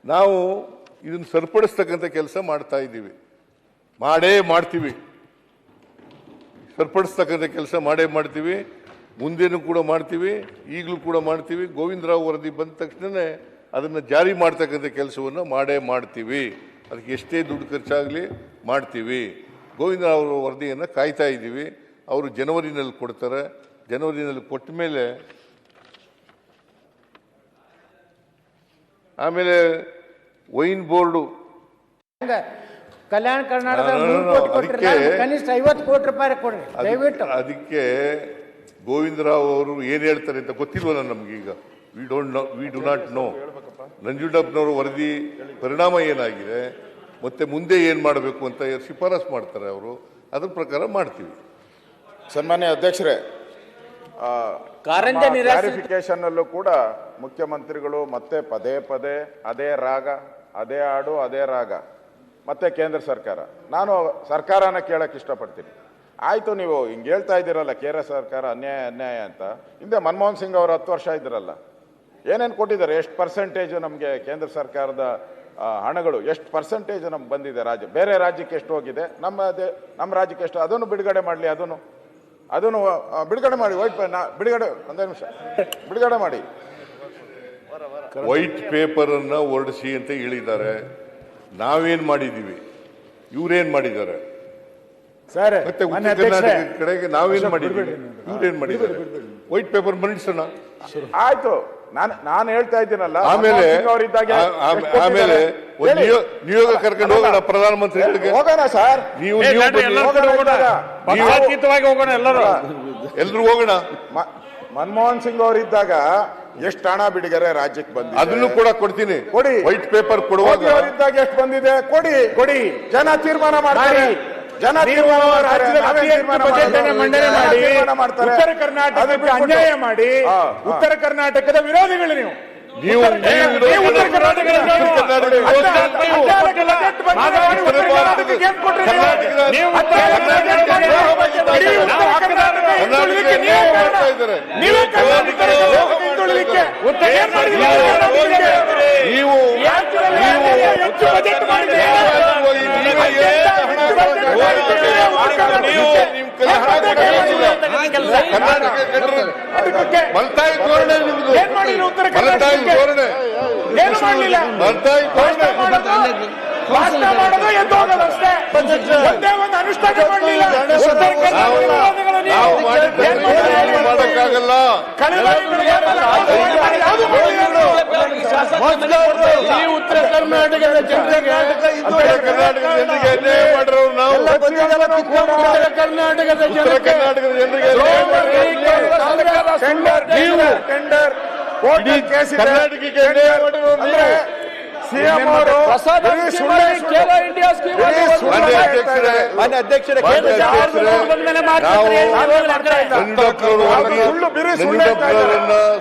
ನಾವು ಇದನ್ನು ಸರಿಪಡಿಸ್ತಕ್ಕಂಥ ಕೆಲಸ ಮಾಡ್ತಾ ಇದ್ದೀವಿ, ಮಾಡ್ತೀವಿ. ಸರಿಪಡಿಸ್ತಕ್ಕಂಥ ಕೆಲಸ ಮಾಡ್ತೀವಿ, ಮುಂದೇನೂ ಕೂಡ ಮಾಡ್ತೀವಿ, ಈಗಲೂ ಕೂಡ ಮಾಡ್ತೀವಿ. ಗೋವಿಂದರಾವ್ ವರದಿ ಬಂದ ತಕ್ಷಣವೇ ಅದನ್ನು ಜಾರಿ ಮಾಡ್ತಕ್ಕಂಥ ಕೆಲಸವನ್ನು ಮಾಡ್ತೀವಿ. ಅದಕ್ಕೆ ಎಷ್ಟೇ ದುಡ್ಡು ಖರ್ಚಾಗಲಿ ಮಾಡ್ತೀವಿ. ಗೋವಿಂದರಾವ್ ಅವರ ವರದಿಯನ್ನು ಕಾಯ್ತಾ ಇದ್ದೀವಿ. ಅವರು ಜನವರಿನಲ್ಲಿ ಕೊಡ್ತಾರೆ. ಜನವರಿನಲ್ಲಿ ಕೊಟ್ಟ ಮೇಲೆ ಆಮೇಲೆ ವೈನ್ ಬೋರ್ಡು ಕಲ್ಯಾಣ ಕರ್ನಾಟಕ ಕನಿಷ್ಠ 50 ಕೋಟಿ ರೂಪಾಯಿ ಕೊಡ್ರಿ ದಯವಿಟ್ಟು. ಅದಕ್ಕೆ ಗೋವಿಂದರಾವ್ ಅವರು ಏನು ಹೇಳ್ತಾರೆ ಅಂತ ಗೊತ್ತಿಲ್ವಲ್ಲ ನಮಗೀಗ. We do not know. ನಂಜುಂಡಪ್ಪನವರ ವರದಿ ಪರಿಣಾಮ ಏನಾಗಿದೆ ಮತ್ತೆ ಮುಂದೆ ಏನು ಮಾಡಬೇಕು ಅಂತ ಶಿಫಾರಸು ಮಾಡ್ತಾರೆ ಅವರು. ಅದ್ರ ಪ್ರಕಾರ ಮಾಡ್ತೀವಿ. ಸನ್ಮಾನ್ಯ ಅಧ್ಯಕ್ಷರೇ, ಕ್ಲಾರಿಫಿಕೇಶನ್ ಅಲ್ಲೂ ಕೂಡ ಮುಖ್ಯಮಂತ್ರಿಗಳು ಮತ್ತೆ ಪದೇ ಪದೇ ಅದೇ ರಾಗ, ಅದೇ ಹಾಡು, ಅದೇ ರಾಗ, ಮತ್ತೆ ಕೇಂದ್ರ ಸರ್ಕಾರ. ನಾನು ಸರ್ಕಾರನ ಕೇಳಕ್ಕೆ ಇಷ್ಟಪಡ್ತೀನಿ. ಆಯಿತು, ನೀವು ಹಿಂಗೆ ಹೇಳ್ತಾ ಇದ್ದೀರಲ್ಲ ಕೇಂದ್ರ ಸರ್ಕಾರ ಅನ್ಯಾಯ ಅಂತ. ಹಿಂದೆ ಮನಮೋಹನ್ ಸಿಂಗ್ ಅವರು 10 ವರ್ಷ ಇದ್ರಲ್ಲ, ಏನೇನು ಕೊಟ್ಟಿದ್ದಾರೆ? ಎಷ್ಟು ಪರ್ಸೆಂಟೇಜ್ ನಮಗೆ ಕೇಂದ್ರ ಸರ್ಕಾರದ ಹಣಗಳು ಎಷ್ಟು ಪರ್ಸೆಂಟೇಜ್ ನಮ್ಗೆ ಬಂದಿದೆ? ಬೇರೆ ರಾಜ್ಯಕ್ಕೆ ಎಷ್ಟು ಹೋಗಿದೆ, ನಮ್ಮ ರಾಜ್ಯಕ್ಕೆ ಎಷ್ಟು? ಅದನ್ನು ಬಿಡುಗಡೆ ಮಾಡಲಿ. ಅದನ್ನು ಬಿಡುಗಡೆ ಮಾಡಿ. ಬಿಡುಗಡೆ ಒಂದೇ ನಿಮಿಷ ಬಿಡುಗಡೆ ಮಾಡಿ. ವೈಟ್ ಪೇಪರ್ ಅನ್ನ ಹೊರಡಿಸಿ ಅಂತ ಹೇಳಿದ್ದಾರೆ. ನಾವೇನ್ ಮಾಡಿದೀವಿ, ಇವ್ರೇನ್ ಮಾಡಿದ್ದಾರೆ? ಮತ್ತೆ ಉತ್ತರ ಕರ್ನಾಟಕ ಕಡೆಗೆ ನಾವೇನ್ ಮಾಡಿದೀವಿ, ಇವ್ರೇನ್ ಮಾಡಿದ್ದಾರೆ? ವೈಟ್ ಪೇಪರ್ ಮಂಡಿಸೋಣ. ಆಯ್ತು, ನಾನು ಹೇಳ್ತಾ ಇದ್ದೀನಲ್ಲ. ಆಮೇಲೆ ನಿಯೋಗ ಕರ್ಕೊಂಡು ಹೋಗೋಣ ಪ್ರಧಾನಮಂತ್ರಿಗಳಿಗೆ. ಹೋಗೋಣ ಸರ್, ನೀವು ಹೋಗೋಣ, ಎಲ್ರು ಹೋಗೋಣ. ಮನಮೋಹನ್ ಸಿಂಗ್ ಅವರಿದ್ದಾಗ ಎಷ್ಟು ಹಣ ಬಿಡುಗಡೆ ರಾಜ್ಯಕ್ಕೆ ಬಂದಿದೆ ಅದನ್ನು ಕೂಡ ಕೊಡ್ತೀನಿ. ಕೊಡಿ. ವೈಟ್ ಪೇಪರ್ ಕೊಡುವಾಗ ಅವರಿದ್ದಾಗ ಎಷ್ಟು ಬಂದಿದೆ ಕೊಡಿ. ಜನ ತೀರ್ಮಾನ ಮಾಡ್ತಾರೆ. ಮಂಡನೆ ಮಾಡಿ ಉತ್ತರ ಕರ್ನಾಟಕಕ್ಕೆ ಅನ್ಯಾಯ ಮಾಡಿ ಉತ್ತರ ಕರ್ನಾಟಕದ ವಿರೋಧಿಗಳು ನೀವು. ಉತ್ತರ ಕರ್ನಾಟಕದ ಮಲ್ತಾಯಿ ಧೋರಣೆ ನಿಮ್ದು. ಮಲ್ತಾಯಿ ಧೋರಣೆ ಭಾಷಣ ಮಾಡೋದು ಎದ್ದು ಹೋಗೋದು ಅಷ್ಟೇ. ಒಂದೇ ಒಂದು ಅನುಷ್ಠಾನ ಮಾಡಲಿಲ್ಲ. ಮಾಡಕ್ಕಾಗಲ್ಲ. ಉತ್ತರ ಕರ್ನಾಟಕದ ಜನರಿಗೆ ಅನ್ಯಾಯ ಮಾಡಿರೋರು ನಾವು. ಉತ್ತರ ಕರ್ನಾಟಕದ ಜನರಿಗೆ ಕರ್ನಾಟಕಕ್ಕೆ ಅನ್ಯಾಯ ಮಾಡಿರೋರು ಸಿಎಂ ಅವರು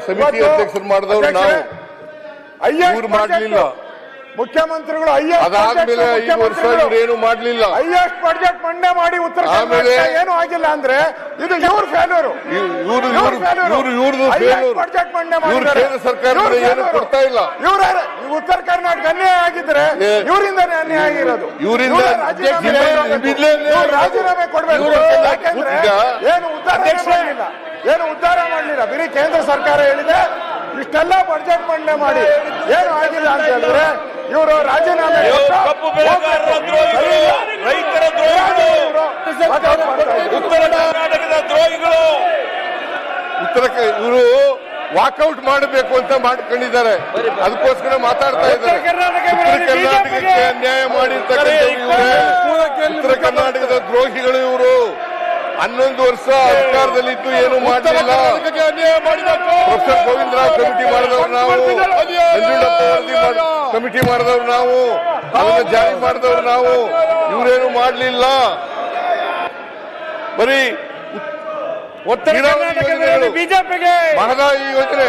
ಸಮಿತಿ ಅಧ್ಯಕ್ಷರು ಮಾಡಿದವರು ನಾವು. ಇವ್ರು ಮಾಡಲಿಲ್ಲ. ಮುಖ್ಯಮಂತ್ರಿಗಳು ಅದಾದ್ಮೇಲೆ 5 ವರ್ಷ ಇವ್ರೇನು ಮಾಡಲಿಲ್ಲ. ಹೈಯೆಸ್ಟ್ ಬಡ್ಜೆಟ್ ಮಂಡನೆ ಮಾಡಿ ಉತ್ತರ ಕರ್ನಾಟಕ ಏನು ಆಗಿಲ್ಲ ಅಂದ್ರೆ ಇದು ಇವ್ರ ಫೇಲ್ಯೂರ್. ಬಡ್ಜೆಟ್ ಮಂಡನೆ ಮಾಡಿದ್ದಾರೆ. ಕೇಂದ್ರ ಸರ್ಕಾರ ಏನು ಕೊಡ್ತಾ ಇಲ್ಲ. ಉತ್ತರ ಕರ್ನಾಟಕ ಅನ್ಯಾಯ ಆಗಿದ್ರೆ ಇವರಿಂದಾನೇ ಅನ್ಯಾಯ ಆಗಿರೋದು. ಇವರಿಂದ ರಾಜೀನಾಮೆ ಕೊಡ್ಬೇಕು. ಯಾಕೆಂದ್ರೆ ಏನು ಉದ್ಧಾರ ಮಾಡಲಿಲ್ಲ. ಬರೀ ಕೇಂದ್ರ ಸರ್ಕಾರ ಹೇಳಿದೆ ಇಷ್ಟೆಲ್ಲ ಬಡ್ಜೆಟ್ ಮಂಡನೆ ಮಾಡಿ ಏನು ಆಗಿಲ್ಲ ಅಂತ ಹೇಳಿದ್ರೆ ಇವರು ರಾಜೀನಾಮೆ ರೈತರ ಉತ್ತರ ಕರ್ನಾಟಕದ ದ್ರೋಹಿಗಳು. ಇವರು ವಾಕೌಟ್ ಮಾಡಬೇಕು ಅಂತ ಮಾಡ್ಕೊಂಡಿದ್ದಾರೆ. ಅದಕ್ಕೋಸ್ಕರ ಮಾತಾಡ್ತಾ ಇದ್ದಾರೆ. ಉತ್ತರ ಕರ್ನಾಟಕಕ್ಕೆ ಅನ್ಯಾಯ ಮಾಡಿರ್ತಕ್ಕಂಥ ಉತ್ತರ ಕರ್ನಾಟಕದ ದ್ರೋಹಿಗಳು ಇವರು. 11 ವರ್ಷ ಅಧಿಕಾರದಲ್ಲಿದ್ದು ಏನು ಮಾಡಲಿಲ್ಲ. ಪ್ರೊಫೆಸರ್ ಗೋವಿಂದರಾವ್ ಕಮಿಟಿ ಮಾಡಿದವರು ನಾವು, ನಂಜುಂಡಪ್ಪ ವರದಿ ಕಮಿಟಿ ಮಾಡಿದವರು ನಾವು, ಅದನ್ನು ಜಾರಿ ಮಾಡಿದವರು ನಾವು. ಇವರೇನು ಮಾಡಲಿಲ್ಲ. ಬರೀ ಬಿಜೆಪಿಗೆ ಮಹದಾಯಿ ಯೋಜನೆ,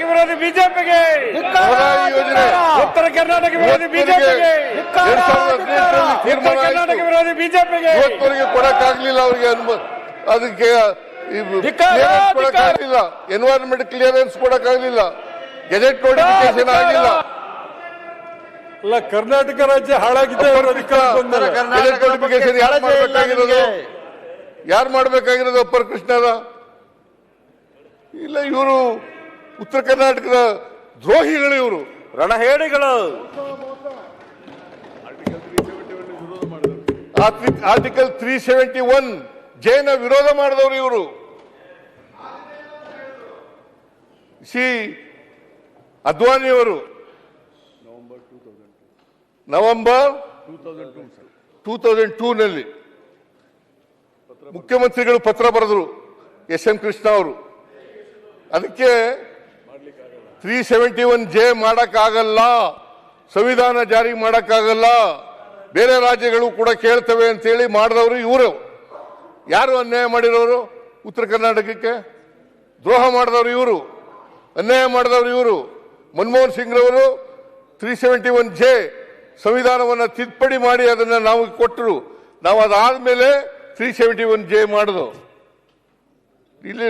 ವಿರೋಧಿ ಬಿಜೆಪಿಗೆ, ಉತ್ತರ ಕರ್ನಾಟಕ ವಿರೋಧಿ ಬಿಜೆಪಿಗೆ, ಕರ್ನಾಟಕ ವಿರೋಧಿ ಬಿಜೆಪಿಗೆ. ಇವತ್ತವರೆಗೆ ಕೊಡಕ್ಕಾಗ್ಲಿಲ್ಲ ಅವ್ರಿಗೆ. ಅದಕ್ಕೆ ಕೊಡಕ್ಕಾಗ್ಲಿಲ್ಲ. ಎನ್ವೈರನ್ಮೆಂಟ್ ಕ್ಲಿಯರೆನ್ಸ್ ಕೊಡಕ್ಕಾಗ್ಲಿಲ್ಲ. ಗೆಜೆಟ್ ನೋಟಿಫಿಕೇಶನ್ ಆಗಿಲ್ಲ. ಅಲ್ಲ, ಕರ್ನಾಟಕ ರಾಜ್ಯ ಹಾಳಾಗಿದೆ. ಗೆಜೆಟ್ ನೋಟಿಫಿಕೇಶನ್ ಯಾರು ಮಾಡಬೇಕಾಗಿರೋದು? ಯಾರು ಮಾಡಬೇಕಾಗಿರೋದು? ಅಪ್ಪರ್ ಕೃಷ್ಣರ ಇಲ್ಲ, ಇವರು ಉತ್ತರ ಕರ್ನಾಟಕದ ದ್ರೋಹಿಗಳು, ಇವರು ರಣಹೇಡಿಗಳು. ಆರ್ಟಿಕಲ್ 371 ಜೈನ ವಿರೋಧ ಮಾಡಿದವರು ಇವರು. ಅದ್ವಾನಿಯವರು ನವೆಂಬರ್ 2002 ಮುಖ್ಯಮಂತ್ರಿಗಳು ಪತ್ರ ಬರೆದರು, ಎಸ್.ಎಂ. ಕೃಷ್ಣ ಅವರು. ಅದಕ್ಕೆ 371 ಜೆ ಮಾಡಕ್ಕಾಗಲ್ಲ, ಸಂವಿಧಾನ ಜಾರಿ ಮಾಡಕ್ಕಾಗಲ್ಲ, ಬೇರೆ ರಾಜ್ಯಗಳು ಕೂಡ ಕೇಳ್ತವೆ ಅಂತೇಳಿ ಮಾಡಿದವರು ಇವರು. ಯಾರು ಅನ್ಯಾಯ ಮಾಡಿರೋರು? ಉತ್ತರ ಕರ್ನಾಟಕಕ್ಕೆ ದ್ರೋಹ ಮಾಡಿದವರು ಇವರು, ಅನ್ಯಾಯ ಮಾಡಿದವರು ಇವರು. ಮನಮೋಹನ್ ಸಿಂಗ್ ರವರು 371 ಜೆ ಸಂವಿಧಾನವನ್ನು ತಿದ್ದುಪಡಿ ಮಾಡಿ ಅದನ್ನು ನಾವು ಕೊಟ್ಟರು. ನಾವು ಅದಾದ್ಮೇಲೆ 371 ಜೆ ಮಾಡಿದ್ರು. ಇಲ್ಲೇ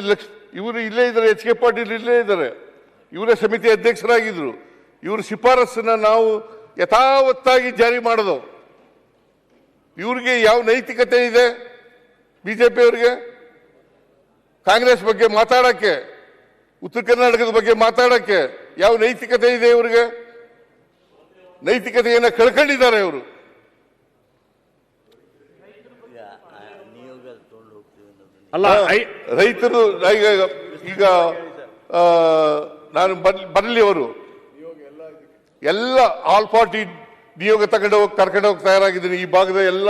ಇವರು ಇಲ್ಲೇ ಇದ್ದಾರೆ, ಎಚ್ ಕೆ ಪಾಟೀಲ್ ಇಲ್ಲೇ ಇದ್ದಾರೆ, ಇವರೇ ಸಮಿತಿ ಅಧ್ಯಕ್ಷರಾಗಿದ್ರು. ಇವ್ರ ಶಿಫಾರಸನ್ನ ನಾವು ಯಥಾವತ್ತಾಗಿ ಜಾರಿ ಮಾಡೋದು. ಇವ್ರಿಗೆ ಯಾವ ನೈತಿಕತೆ ಇದೆ? ಬಿಜೆಪಿಯವರಿಗೆ ಕಾಂಗ್ರೆಸ್ ಬಗ್ಗೆ ಮಾತಾಡಕ್ಕೆ, ಉತ್ತರ ಕರ್ನಾಟಕದ ಬಗ್ಗೆ ಮಾತಾಡಕ್ಕೆ ಯಾವ ನೈತಿಕತೆ ಇದೆ ಇವ್ರಿಗೆ? ನೈತಿಕತೆಯನ್ನ ಕಳ್ಕೊಂಡಿದ್ದಾರೆ ಇವರು. ಅಲ್ಲ, ರೈತರು ಈಗ ನಾನು ಬರಲಿ, ಅವರು ಎಲ್ಲ ಆಲ್ ಪಾರ್ಟಿ ನಿಯೋಗ ಕರ್ಕೊಂಡು ಹೋಗಿ ತಯಾರಾಗಿದ್ದೀನಿ. ಈ ಭಾಗದ ಎಲ್ಲ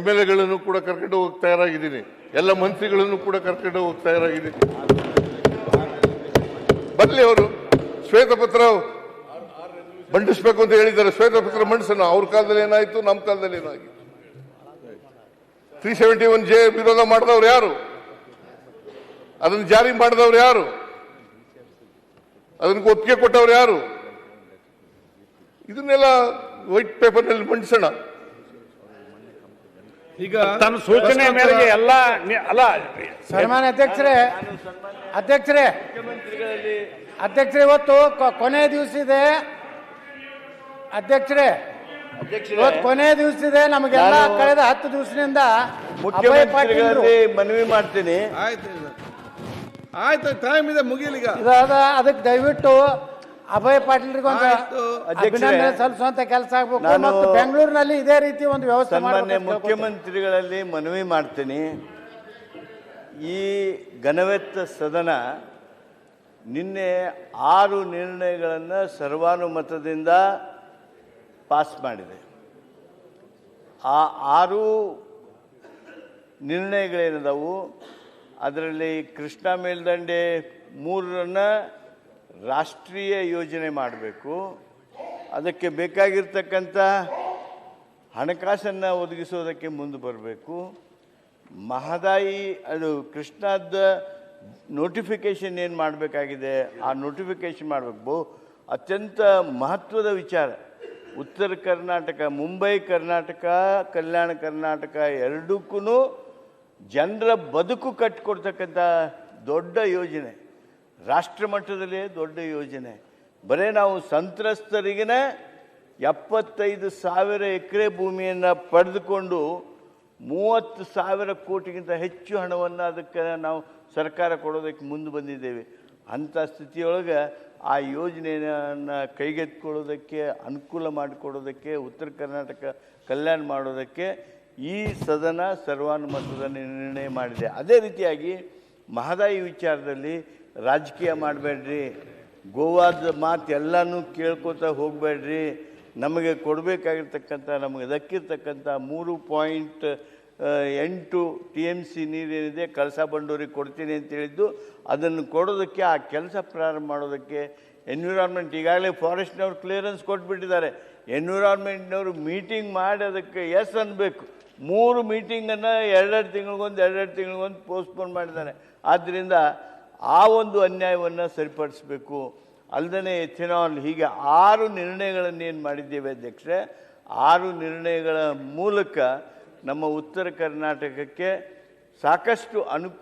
MLA ಕೂಡ ಕರ್ಕೊಂಡು ಹೋಗಿ ತಯಾರಾಗಿದ್ದೀನಿ, ಎಲ್ಲ ಮಂತ್ರಿಗಳನ್ನು ಕೂಡ ಕರ್ಕೊಂಡು ಹೋಗಿ ತಯಾರಾಗಿದ್ದೀನಿ. ಬರಲಿ, ಅವರು ಶ್ವೇತಪತ್ರ ಮಂಡಿಸ್ಬೇಕು ಅಂತ ಹೇಳಿದ್ದಾರೆ. ಶ್ವೇತಪತ್ರ ಮಂಡಿಸೋಣ. ಅವ್ರ ಕಾಲದಲ್ಲಿ ಏನಾಯ್ತು, ನಮ್ಮ ಕಾಲದಲ್ಲಿ ಏನಾಗಿತ್ತು? 371 ಜೆ ವಿರೋಧ ಮಾಡಿದವ್ರು ಯಾರು? ಅದನ್ನು ಜಾರಿ ಮಾಡಿದವ್ರು ಯಾರು? ಅದಕ್ಕೆ ಒಪ್ಪಿಗೆ ಕೊಟ್ಟವ್ರು ಯಾರು? ಇದನ್ನೆಲ್ಲ ವೈಟ್ ಪೇಪರ್ ನಲ್ಲಿ ಮಂಡಿಸೋಣ. ಈಗ ತನ್ನ ಸೂಚನೆ ಮೇರೆಗೆ ಎಲ್ಲ ಅಲ್ಲ. ಸನ್ಮಾನ್ಯ ಅಧ್ಯಕ್ಷರೇ ಇವತ್ತು ಕೊನೆ ದಿವಸ ಇದೆ. ಅಧ್ಯಕ್ಷರೇ, ಇವತ್ತು ಕೊನೆ ದಿವಸ ಇದೆ. ನಮಗೆಲ್ಲ ಕಳೆದ 10 ದಿವಸದಿಂದ ಮುಖ್ಯಮಂತ್ರಿಗಳಲ್ಲಿ ಮನವಿ ಮಾಡ್ತೀನಿ. ಆಯ್ತು, ಟೈಮ್ ಇದೆ, ಮುಗಿಲಿಗ. ಅದಕ್ಕೆ ದಯವಿಟ್ಟು ಅಭಯ್ ಪಾಟೀಲ್ರಿಗೆ ಒಂದು ಅಭಿನಂದನೆ ಸಲ್ಲಿಸುವಂತ ಕೆಲಸ ಆಗ್ಬೇಕು. ಮತ್ತು ಬೆಂಗಳೂರಿನಲ್ಲಿ ಇದೇ ರೀತಿ ಒಂದು ವ್ಯವಸ್ಥೆ ಸನ್ಮಾನ್ಯ ಮುಖ್ಯಮಂತ್ರಿಗಳಲ್ಲಿ ಮನವಿ ಮಾಡ್ತೀನಿ. ಈ ಘನವೆತ್ತ ಸದನ ನಿನ್ನೆ 6 ನಿರ್ಣಯಗಳನ್ನು ಸರ್ವಾನುಮತದಿಂದ ಪಾಸ್ ಮಾಡಿದೆ. ಆ 6 ನಿರ್ಣಯಗಳೇನಿದವು, ಅದರಲ್ಲಿ ಕೃಷ್ಣಾ ಮೇಲ್ದಂಡೆ 3 ರಾಷ್ಟ್ರೀಯ ಯೋಜನೆ ಮಾಡಬೇಕು. ಅದಕ್ಕೆ ಬೇಕಾಗಿರ್ತಕ್ಕಂಥ ಹಣಕಾಸನ್ನು ಒದಗಿಸೋದಕ್ಕೆ ಮುಂದೆ ಬರಬೇಕು. ಮಹದಾಯಿ ಅದು ಕೃಷ್ಣಾದ ನೋಟಿಫಿಕೇಷನ್ ಏನು ಮಾಡಬೇಕಾಗಿದೆ, ಆ ನೋಟಿಫಿಕೇಷನ್ ಮಾಡಬೇಕು. ಅತ್ಯಂತ ಮಹತ್ವದ ವಿಚಾರ. ಉತ್ತರ ಕರ್ನಾಟಕ, ಮುಂಬೈ ಕರ್ನಾಟಕ, ಕಲ್ಯಾಣ ಕರ್ನಾಟಕ ಎರಡಕ್ಕೂ ಜನರ ಬದುಕು ಕಟ್ಟಿಕೊಡ್ತಕ್ಕಂಥ ದೊಡ್ಡ ಯೋಜನೆ, ರಾಷ್ಟ್ರ ಮಟ್ಟದಲ್ಲೇ ದೊಡ್ಡ ಯೋಜನೆ. ಬರೀ ನಾವು ಸಂತ್ರಸ್ತರಿಗಿನ 75,000 ಎಕರೆ ಭೂಮಿಯನ್ನು ಪಡೆದುಕೊಂಡು 30,000 ಕೋಟಿಗಿಂತ ಹೆಚ್ಚು ಹಣವನ್ನು ಅದಕ್ಕೆ ನಾವು ಸರ್ಕಾರ ಕೊಡೋದಕ್ಕೆ ಮುಂದೆ ಬಂದಿದ್ದೇವೆ. ಅಂಥ ಸ್ಥಿತಿಯೊಳಗೆ ಆ ಯೋಜನೆಯನ್ನು ಕೈಗೆತ್ತಿಕೊಳ್ಳೋದಕ್ಕೆ, ಅನುಕೂಲ ಮಾಡಿಕೊಡೋದಕ್ಕೆ, ಉತ್ತರ ಕರ್ನಾಟಕ ಕಲ್ಯಾಣ ಮಾಡೋದಕ್ಕೆ ಈ ಸದನ ಸರ್ವಾನುಮತದ ನಿರ್ಣಯ ಮಾಡಿದೆ. ಅದೇ ರೀತಿಯಾಗಿ ಮಹದಾಯಿ ವಿಚಾರದಲ್ಲಿ ರಾಜಕೀಯ ಮಾಡಬೇಡ್ರಿ, ಗೋವಾದ ಮಾತು ಎಲ್ಲನೂ ಕೇಳ್ಕೊತಾ ಹೋಗಬೇಡ್ರಿ. ನಮಗೆ ಕೊಡಬೇಕಾಗಿರ್ತಕ್ಕಂಥ, ನಮಗೆ ದಕ್ಕಿರ್ತಕ್ಕಂಥ 3.8 TMC ನೀರೇನಿದೆ ಕಳಸಾ ಬಂಡೂರಿಗೆ ಕೊಡ್ತೀನಿ ಅಂತ ಹೇಳಿದ್ದು, ಅದನ್ನು ಕೊಡೋದಕ್ಕೆ, ಆ ಕೆಲಸ ಪ್ರಾರಂಭ ಮಾಡೋದಕ್ಕೆ ಎನ್ವಿರಾನ್ಮೆಂಟ್ ಈಗಾಗಲೇ ಫಾರೆಸ್ಟ್ನವ್ರು ಕ್ಲಿಯರೆನ್ಸ್ ಕೊಟ್ಬಿಟ್ಟಿದ್ದಾರೆ. ಎನ್ವಿರಾನ್ಮೆಂಟ್ನವರು ಮೀಟಿಂಗ್ ಮಾಡಿ ಅದಕ್ಕೆ ಎಸ್ ಅನ್ನಬೇಕು. 3 ಮೀಟಿಂಗನ್ನು 2 ತಿಂಗಳಿಗೊಂದು ಪೋಸ್ಟ್ಪೋನ್ ಮಾಡಿದ್ದಾರೆ. ಆದ್ದರಿಂದ ಆ ಒಂದು ಅನ್ಯಾಯವನ್ನು ಸರಿಪಡಿಸಬೇಕು. ಅಲ್ಲದೆ ಎಥೆನಾಲ್, ಹೀಗೆ 6 ನಿರ್ಣಯಗಳನ್ನೇನು ಮಾಡಿದ್ದೇವೆ ಅಧ್ಯಕ್ಷರೇ, 6 ನಿರ್ಣಯಗಳ ಮೂಲಕ ನಮ್ಮ ಉತ್ತರ ಕರ್ನಾಟಕಕ್ಕೆ ಸಾಕಷ್ಟು